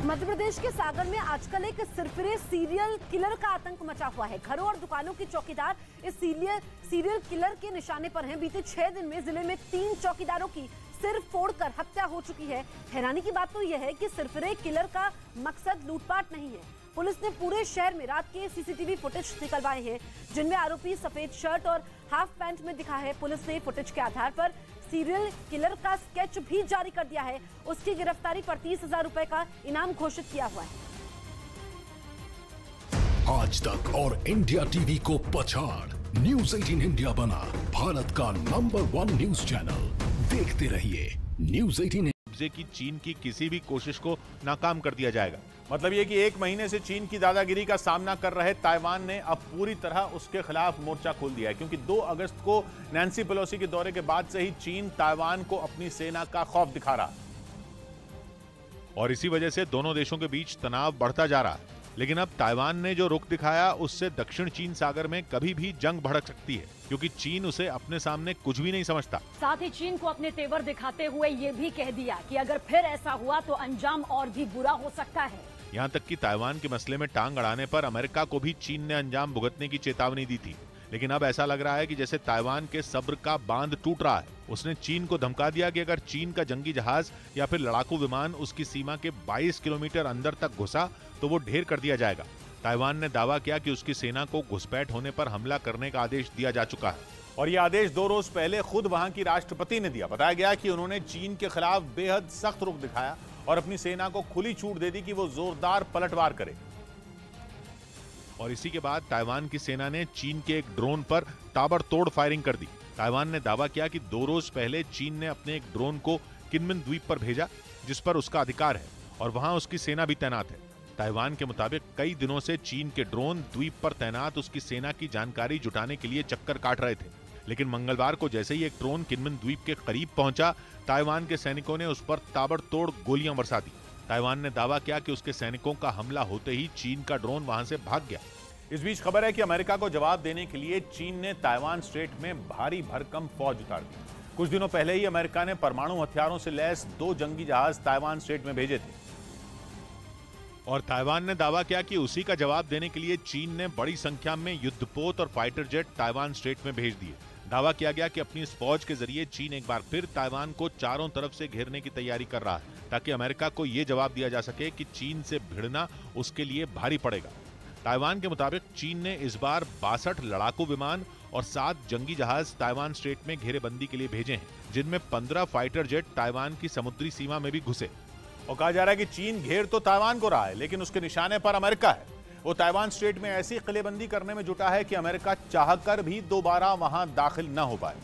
मध्य प्रदेश के सागर में आजकल एक सिरफिरे सीरियल किलर का आतंक मचा हुआ है। घरों और दुकानों के चौकीदार इस सीरियल किलर के निशाने पर हैं। बीते 6 दिन में जिले में 3 चौकीदारों की सिर फोड़कर हत्या हो चुकी है। हैरानी की बात तो यह है कि सिरफिरे किलर का मकसद लूटपाट नहीं है। पुलिस ने पूरे शहर में रात के सीसीटीवी फुटेज निकलवाए हैं, जिनमें आरोपी सफेद शर्ट और हाफ पैंट में दिखा है। पुलिस ने फुटेज के आधार पर सीरियल किलर का स्केच भी जारी कर दिया है। उसकी गिरफ्तारी पर 30,000 रुपए का इनाम घोषित किया हुआ है। आज तक और इंडिया टीवी को पछाड़ न्यूज़ 18 इंडिया बना भारत का नंबर 1 न्यूज चैनल। देखते रहिए न्यूज़ 18। कब्जे की चीन की किसी भी कोशिश को नाकाम कर दिया जाएगा। मतलब ये कि 1 महीने से चीन की दादागिरी का सामना कर रहे ताइवान ने अब पूरी तरह उसके खिलाफ मोर्चा खोल दिया है, क्योंकि 2 अगस्त को नैन्सी पेलोसी के दौरे के बाद से ही चीन ताइवान को अपनी सेना का खौफ दिखा रहा और इसी वजह से दोनों देशों के बीच तनाव बढ़ता जा रहा है। लेकिन अब ताइवान ने जो रुख दिखाया, उससे दक्षिण चीन सागर में कभी भी जंग भड़क सकती है, क्योंकि चीन उसे अपने सामने कुछ भी नहीं समझता। साथ ही चीन को अपने तेवर दिखाते हुए ये भी कह दिया कि अगर फिर ऐसा हुआ तो अंजाम और भी बुरा हो सकता है। यहाँ तक कि ताइवान के मसले में टांग अड़ाने पर अमेरिका को भी चीन ने अंजाम भुगतने की चेतावनी दी थी। लेकिन अब ऐसा लग रहा है कि जैसे ताइवान के सब्र का बांध टूट रहा है। उसने चीन को धमका दिया कि अगर चीन का जंगी जहाज या फिर लड़ाकू विमान उसकी सीमा के 22 किलोमीटर अंदर तक घुसा तो वो ढेर कर दिया जाएगा। ताइवान ने दावा किया कि उसकी सेना को घुसपैठ होने पर हमला करने का आदेश दिया जा चुका है और ये आदेश 2 रोज पहले खुद वहां की राष्ट्रपति ने दिया। बताया गया कि उन्होंने चीन के खिलाफ बेहद सख्त रुख दिखाया और अपनी सेना को खुली छूट दे दी कि वो जोरदार पलटवार करे। और इसी के बाद ताइवान की सेना ने चीन के एक ड्रोन पर ताबड़तोड़ फायरिंग कर दी। ताइवान ने दावा किया कि 2 रोज पहले चीन ने अपने एक ड्रोन को किनमिन द्वीप पर भेजा, जिस पर उसका अधिकार है और वहां उसकी सेना भी तैनात है। ताइवान के मुताबिक कई दिनों से चीन के ड्रोन द्वीप पर तैनात उसकी सेना की जानकारी जुटाने के लिए चक्कर काट रहे थे। लेकिन मंगलवार को जैसे ही एक ड्रोन किनमिन द्वीप के करीब पहुंचा, ताइवान के सैनिकों ने उस पर ताबड़तोड़ गोलियां बरसा दी। ताइवान ने दावा किया कि उसके सैनिकों का हमला होते ही चीन का ड्रोन वहां से भाग गया। इस बीच खबर है कि अमेरिका को जवाब देने के लिए चीन ने ताइवान स्ट्रेट में भारी भरकम फौज उतार दी। कुछ दिनों पहले ही अमेरिका ने परमाणु हथियारों से लैस 2 जंगी जहाज ताइवान स्ट्रेट में भेजे थे और ताइवान ने दावा किया कि उसी का जवाब देने के लिए चीन ने बड़ी संख्या में युद्धपोत और फाइटर जेट ताइवान स्ट्रेट में भेज दिए। दावा किया गया कि अपनी इस फौज के जरिए चीन एक बार फिर ताइवान को चारों तरफ से घेरने की तैयारी कर रहा है, ताकि अमेरिका को यह जवाब दिया जा सके कि चीन से भिड़ना उसके लिए भारी पड़ेगा। ताइवान के मुताबिक चीन ने इस बार 62 लड़ाकू विमान और 7 जंगी जहाज ताइवान स्ट्रेट में घेरेबंदी के लिए भेजे हैं, जिनमें 15 फाइटर जेट ताइवान की समुद्री सीमा में भी घुसे। और कहा जा रहा है कि चीन घेर तो ताइवान को रहा है, लेकिन उसके निशाने पर अमेरिका है। वो ताइवान स्ट्रेट में ऐसी किलेबंदी करने में जुटा है कि अमेरिका चाहकर भी दोबारा वहां दाखिल न हो पाए,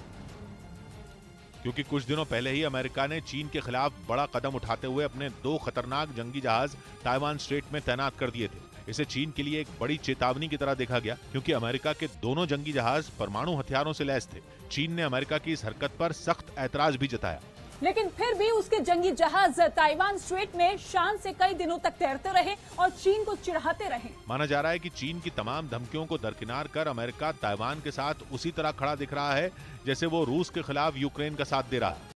क्योंकि कुछ दिनों पहले ही अमेरिका ने चीन के खिलाफ बड़ा कदम उठाते हुए अपने 2 खतरनाक जंगी जहाज ताइवान स्ट्रेट में तैनात कर दिए थे। इसे चीन के लिए एक बड़ी चेतावनी की तरह देखा गया, क्योंकि अमेरिका के दोनों जंगी जहाज परमाणु हथियारों से लैस थे। चीन ने अमेरिका की इस हरकत पर सख्त ऐतराज भी जताया, लेकिन फिर भी उसके जंगी जहाज ताइवान स्ट्रेट में शान से कई दिनों तक तैरते रहे और चीन को चिढ़ाते रहे। माना जा रहा है कि चीन की तमाम धमकियों को दरकिनार कर अमेरिका ताइवान के साथ उसी तरह खड़ा दिख रहा है जैसे वो रूस के खिलाफ यूक्रेन का साथ दे रहा है।